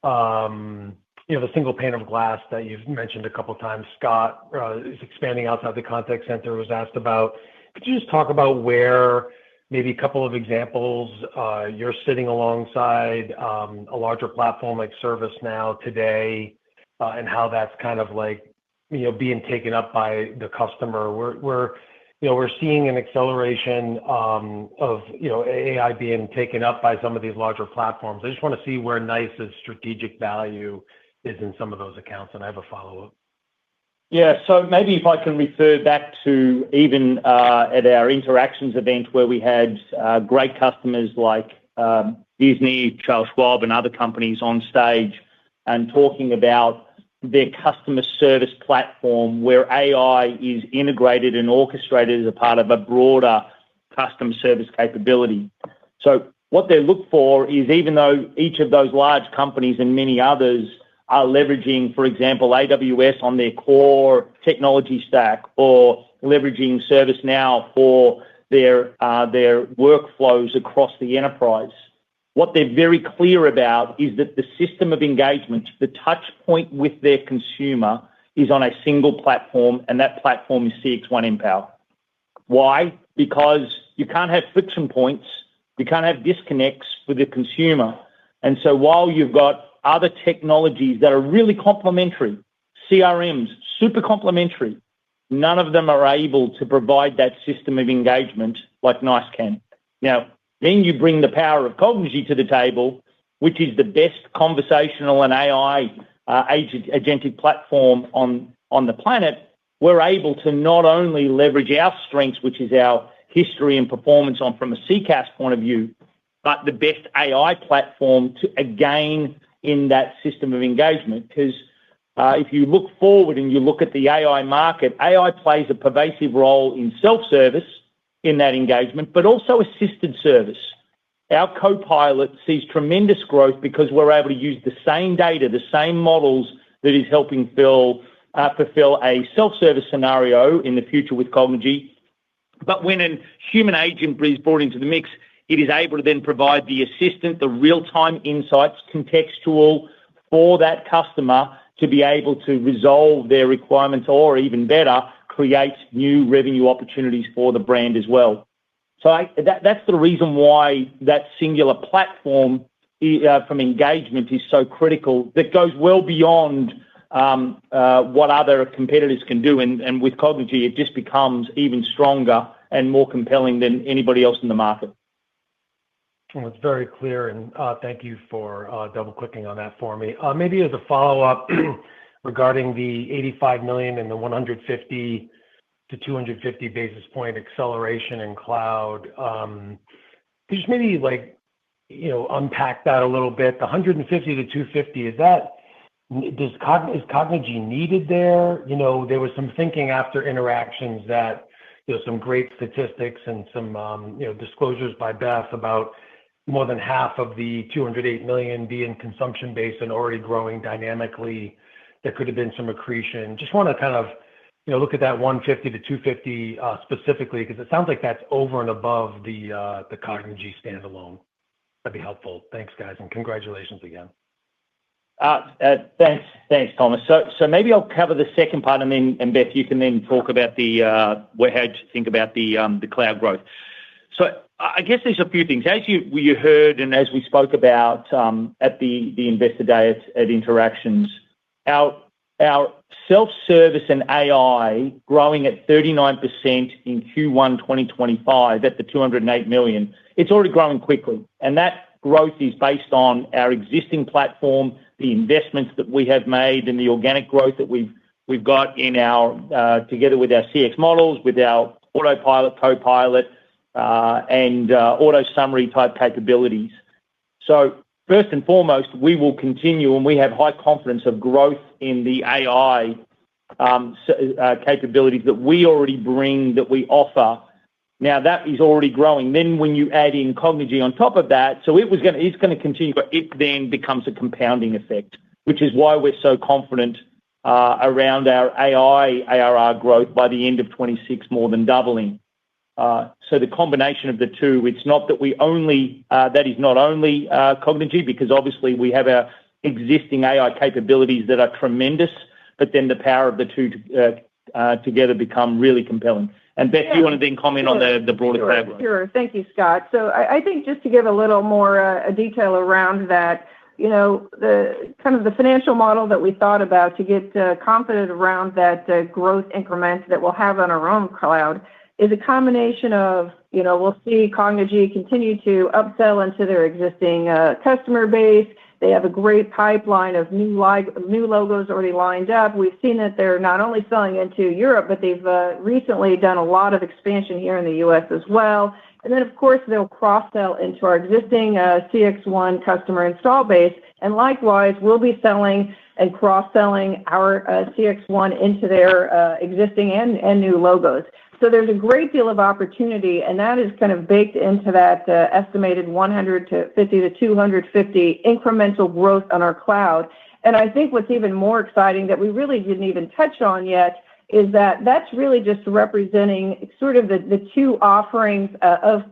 the single pane of glass that you've mentioned a couple of times. Scott is expanding outside the contact center, was asked about. Could you just talk about where maybe a couple of examples you're sitting alongside a larger platform like ServiceNow today, and how that's kind of like being taken up by the customer? We're seeing an acceleration of AI being taken up by some of these larger platforms. I just want to see where NiCE's strategic value is in some of those accounts, and I have a follow-up. Yeah, so maybe if I can refer back to even at our interactions event where we had great customers like Disney, Charles Schwab, and other companies on stage and talking about their customer service platform where AI is integrated and orchestrated as a part of a broader customer service capability. So what they look for is, even though each of those large companies and many others are leveraging, for example, AWS on their core technology stack or leveraging ServiceNow for their workflows across the enterprise, what they're very clear about is that the system of engagement, the touch point with their consumer, is on a single platform, and that platform is CXone Mpower. Why? Because you can't have friction points, you can't have disconnects for the consumer. And so while you've got other technologies that are really complementary, CRMs, super complementary, none of them are able to provide that system of engagement like NiCE can. Now, then you bring the power of Cognigy to the table, which is the best conversational and AI agentic platform on the planet. We're able to not only leverage our strengths, which is our history and performance from a CCaaS point of view, but the best AI platform to again in that system of engagement. Because if you look forward and you look at the AI market, AI plays a pervasive role in self-service in that engagement, but also assisted service. Our Copilot sees tremendous growth because we're able to use the same data, the same models that is helping fulfill a self-service scenario in the future with Cognigy. But when a human agent is brought into the mix, it is able to then provide the assistant, the real-time insights, contextual for that customer to be able to resolve their requirements or even better, create new revenue opportunities for the brand as well. So that's the reason why that singular platform from engagement is so critical. That goes well beyond what other competitors can do. And with Cognigy, it just becomes even stronger and more compelling than anybody else in the market. Well, it's very clear, and thank you for double-clicking on that for me. Maybe as a follow-up regarding the $85 million and the 150 to 250 basis point acceleration in cloud, could you just maybe unpack that a little bit? The 150 to 250, is Cognigy needed there? There was some thinking after interactions that some great statistics and some disclosures by Beth about more than half of the $208 million being consumption-based and already growing dynamically. There could have been some accretion. Just want to kind of look at that 150 to 250 specifically, because it sounds like that's over and above the Cognigy standalone. That'd be helpful. Thanks, guys, and congratulations again. Thanks, Thomas. So maybe I'll cover the second part, and Beth, you can then talk about how you think about the cloud growth. So I guess there's a few things. As you heard and as we spoke about at the Investor Day at Interactions, our self-service and AI growing at 39% in Q1 2025 at the $208 million, it's already growing quickly. And that growth is based on our existing platform, the investments that we have made, and the organic growth that we've got in our together with our CX models, with our Autopilot, Copilot, and auto summary type capabilities. So first and foremost, we will continue, and we have high confidence of growth in the AI capabilities that we already bring, that we offer. Now that is already growing. Then when you add in Cognigy on top of that, so it's going to continue, but it then becomes a compounding effect, which is why we're so confident around our AI ARR growth by the end of 2026, more than doubling. So the combination of the two, it's not that that is not only Cognigy, because obviously we have our existing AI capabilities that are tremendous, but then the power of the two together become really compelling. And Beth, do you want to then comment on the broader cloud? Sure. Thank you, Scott. So I think just to give a little more detail around that, the kind of the financial model that we thought about to get confident around that growth increment that we'll have on our own cloud is a combination of, we'll see Cognigy continue to upsell into their existing customer base. They have a great pipeline of new logos already lined up. We've seen that they're not only selling into Europe, but they've recently done a lot of expansion here in the U.S. as well. And then, of course, they'll cross-sell into our existing CXone customer install base. And likewise, we'll be selling and cross-selling our CXone into their existing and new logos. So there's a great deal of opportunity, and that is kind of baked into that estimated 150 to 250 incremental growth on our cloud. And I think what's even more exciting that we really didn't even touch on yet is that that's really just representing sort of the two offerings of,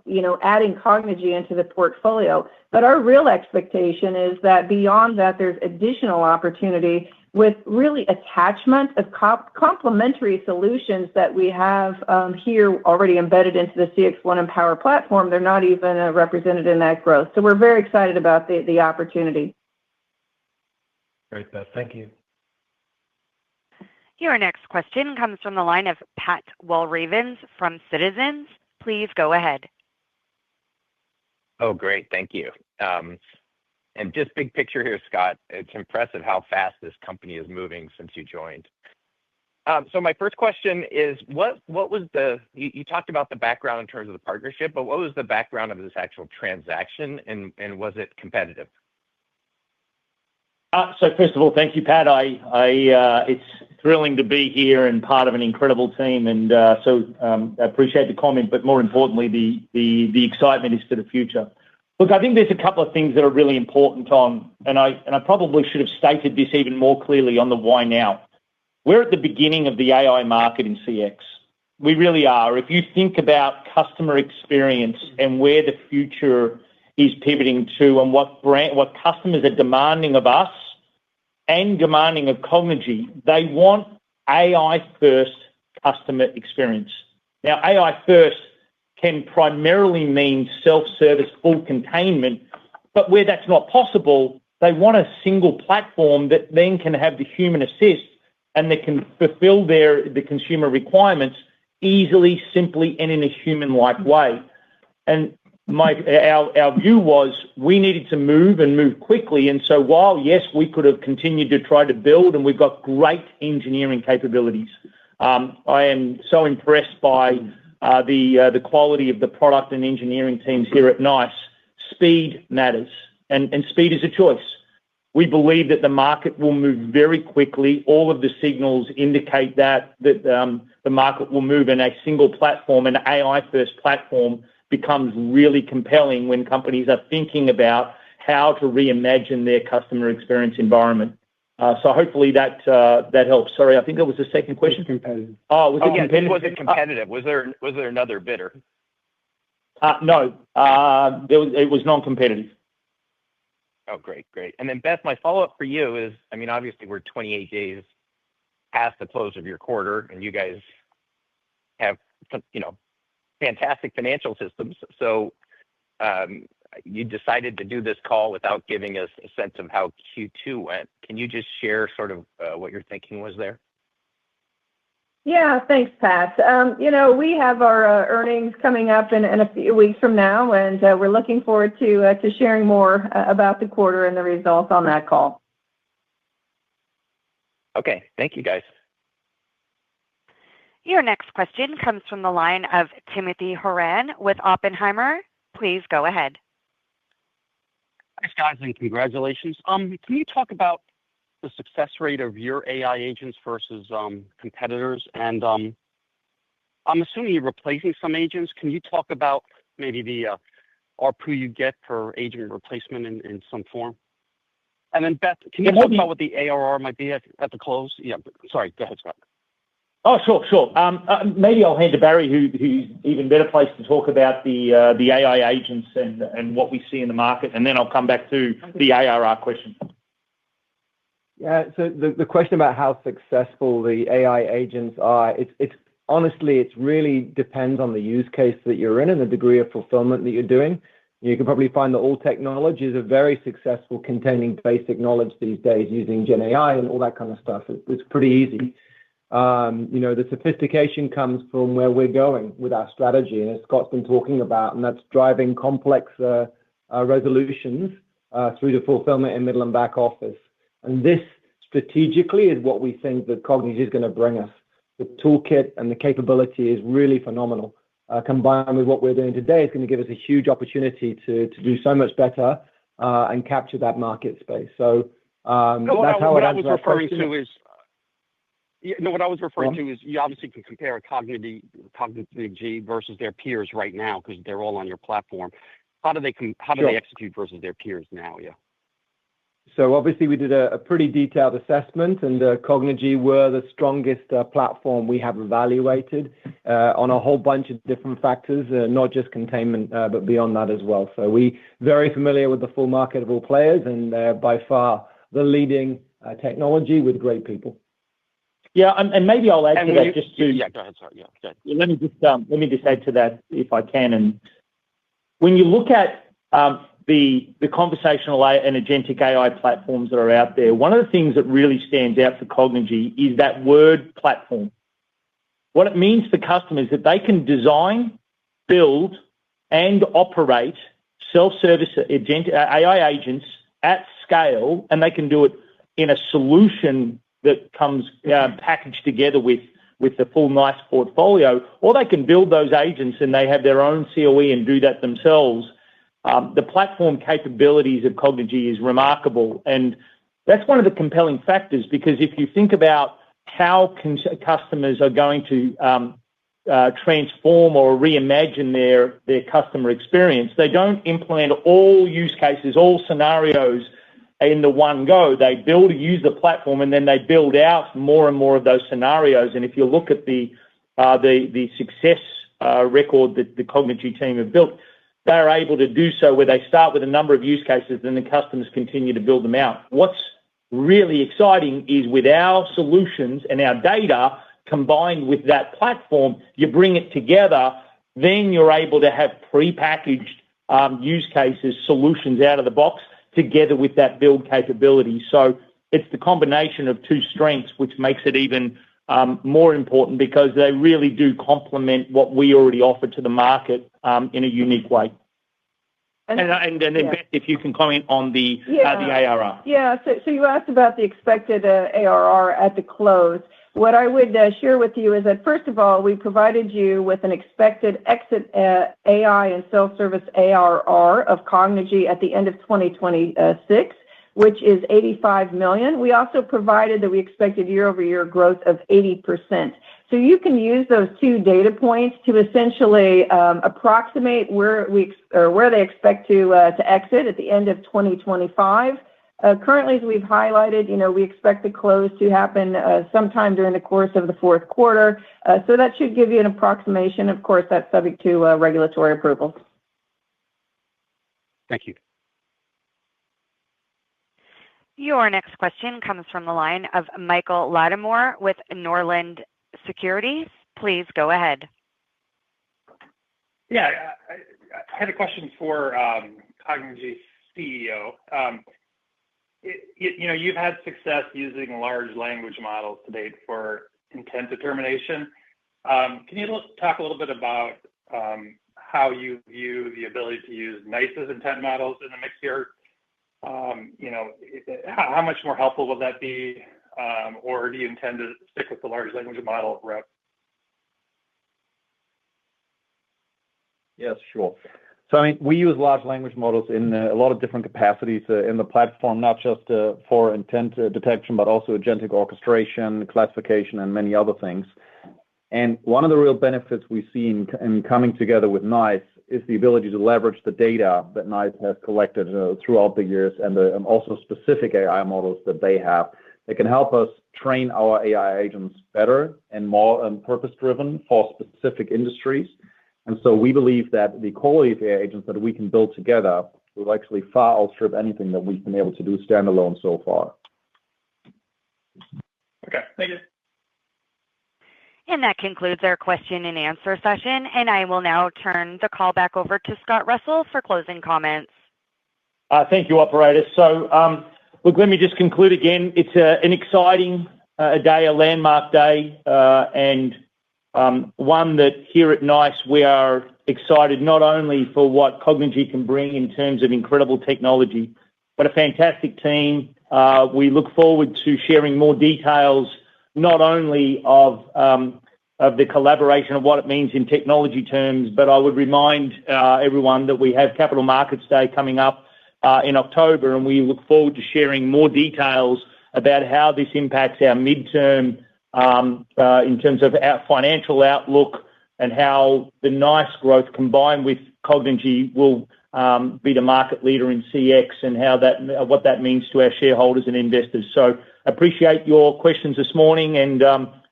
adding Cognigy into the portfolio. But our real expectation is that beyond that, there's additional opportunity with really attachment of complementary solutions that we have here already embedded into the CX1 Empower platform. They're not even represented in that growth. So we're very excited about the opportunity. Great, Beth. Thank you. Your next question comes from the line of Pat Walravens from Citizens. Please go ahead. Oh, great. Thank you. And just big picture here, Scott, it's impressive how fast this company is moving since you joined. So my first question is, what was you talked about the background in terms of the partnership, but what was the background of this actual transaction, and was it competitive? So first of all, thank you, Pat. It's thrilling to be here and part of an incredible team, and so I appreciate the comment. But more importantly, the excitement is for the future. Look, I think there's a couple of things that are really important and I probably should have stated this even more clearly on the why now. We're at the beginning of the AI market in CX. We really are. If you think about customer experience and where the future is pivoting to, and what customers are demanding of us and demanding of Cognigy, they want AI-first customer experience. Now, AI-first can primarily mean self-service, full containment, but where that's not possible, they want a single platform that then can have the human assist and that can fulfill the consumer requirements easily, simply, and in a human-like way. And our view was we needed to move quickly. And so while, yes, we could have continued to try to build, and we've got great engineering capabilities, I am so impressed by the quality of the product and engineering teams here at NiCE. Speed matters, and speed is a choice. We believe that the market will move very quickly. All of the signals indicate that the market will move in a single platform. An AI-first platform becomes really compelling when companies are thinking about how to reimagine their customer experience environment. So hopefully that helps. Sorry, I think that was the second question. Competitive. Oh, was it competitive? Was it competitive? Was there another bidder? No, it was non-competitive. Oh, great. And then, Beth, my follow-up for you is, I mean, obviously we're 28 days past the close of your quarter, and you guys have, fantastic financial systems. So you decided to do this call without giving us a sense of how Q2 went. Can you just share sort of what your thinking was there? Yeah, thanks, Pat. We have our earnings coming up in a few weeks from now, and we're looking forward to sharing more about the quarter and the results on that call. Okay, thank you, guys. Your next question comes from the line of Timothy Horan with Oppenheimer. Please go ahead. Thanks, guys, and congratulations. Can you talk about the success rate of your AI agents versus competitors? And I'm assuming you're replacing some agents. Can you talk about maybe the ARPU you get per agent replacement in some form? And then, Beth, can you talk about what the ARR might be at the close? Yeah, sorry, go ahead, Scott. Oh, sure. Maybe I'll hand to Barry, who's even better placed to talk about the AI agents and what we see in the market, and then I'll come back to the ARR question. Yeah, so the question about how successful the AI agents are, it's honestly, it really depends on the use case that you're in and the degree of fulfillment that you're doing. You can probably find that all technologies are very successful containing basic knowledge these days using Gen AI and all that kind of stuff. It's pretty easy. The sophistication comes from where we're going with our strategy, and as Scott's been talking about, and that's driving complex resolutions through the fulfillment in middle and back office. And this strategically is what we think that Cognigy is going to bring us. The toolkit and the capability is really phenomenal. Combined with what we're doing today, it's going to give us a huge opportunity to do so much better and capture that market space. So that's how what I was referring to is. What I was referring to is you obviously can compare Cognigy versus their peers right now because they're all on your platform. How do they execute versus their peers now? Yeah. So obviously we did a pretty detailed assessment, and Cognigy were the strongest platform we have evaluated on a whole bunch of different factors, not just containment, but beyond that as well. So we very familiar with the full market of all players, and by far the leading technology with great people. Yeah, and maybe I'll add to that just to... Yeah, go ahead. Sorry. Yeah, go ahead. Let me just add to that if I can. And when you look at the conversational AI and agentic AI platforms that are out there, one of the things that really stands out for Cognigy is that word platform. What it means for customers that they can design, build, and operate self-service AI agents at scale, and they can do it in a solution that comes packaged together with the full NiCE portfolio, or they can build those agents and they have their own COE and do that themselves. The platform capabilities of Cognigy is remarkable, and that's one of the compelling factors, because if you think about how customers are going to transform or reimagine their customer experience, they don't implement all use cases, all scenarios in the one go. They use the platform, and then they build out more and more of those scenarios. And if you look at the success record that the Cognigy team have built, they're able to do so where they start with a number of use cases, and the customers continue to build them out. What's really exciting is with our solutions and our data combined with that platform, you bring it together, then you're able to have prepackaged use cases, solutions out of the box, together with that build capability. So it's the combination of two strengths which makes it even more important, because they really do complement what we already offer to the market in a unique way. And then Beth, if you can comment on the ARR. Yeah, so you asked about the expected ARR at the close. What I would share with you is that, first of all, we provided you with an expected exit AI and self-service ARR of Cognigy at the end of 2026, which is $85 million. We also provided that we expected year-over-year growth of 80%. So you can use those two data points to essentially approximate where they expect to exit at the end of 2025. Currently, as we've highlighted, we expect the close to happen sometime during the course of the fourth quarter. So that should give you an approximation. Of course, that's subject to regulatory approval. Thank you. Your next question comes from the line of Michael Latimore with Northland Securities. Please go ahead. Yeah, I had a question for Cognigy's CEO. You've had success using large language models to date for intent determination. Can you talk a little bit about how you view the ability to use NiCE's intent models in the mix here? How much more helpful will that be, or do you intend to stick with the large language model route? Yes, sure. So, we use large language models in a lot of different capacities in the platform, not just for intent detection, but also agentic orchestration, classification, and many other things. And one of the real benefits we see in coming together with NiCE is the ability to leverage the data that NiCE has collected throughout the years, and also specific AI models that they have that can help us train our AI agents better and more purpose-driven for specific industries. And so we believe that the quality of AI agents that we can build together will actually far outstrip anything that we've been able to do standalone so far. Okay, thank you. And that concludes our question and answer session. And I will now turn the call back over to Scott Russell for closing comments. Thank you, operator. So, look, let me just conclude again. It's an exciting day, a landmark day, and one that here at NiCE we are excited not only for what Cognigy can bring in terms of incredible technology, but a fantastic team. We look forward to sharing more details, not only of the collaboration of what it means in technology terms, but I would remind everyone that we have Capital Markets Day coming up in October, and we look forward to sharing more details about how this impacts our midterm in terms of our financial outlook, and how the NiCE growth combined with Cognigy will be the market leader in CX and what that means to our shareholders and investors. So appreciate your questions this morning and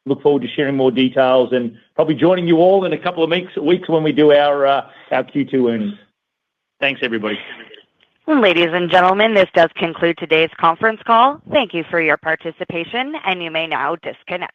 look forward to sharing more details and probably joining you all in a couple of weeks when we do our Q2 earnings. Thanks, everybody. Ladies and gentlemen, this does conclude today's conference call. Thank you for your participation, and you may now disconnect.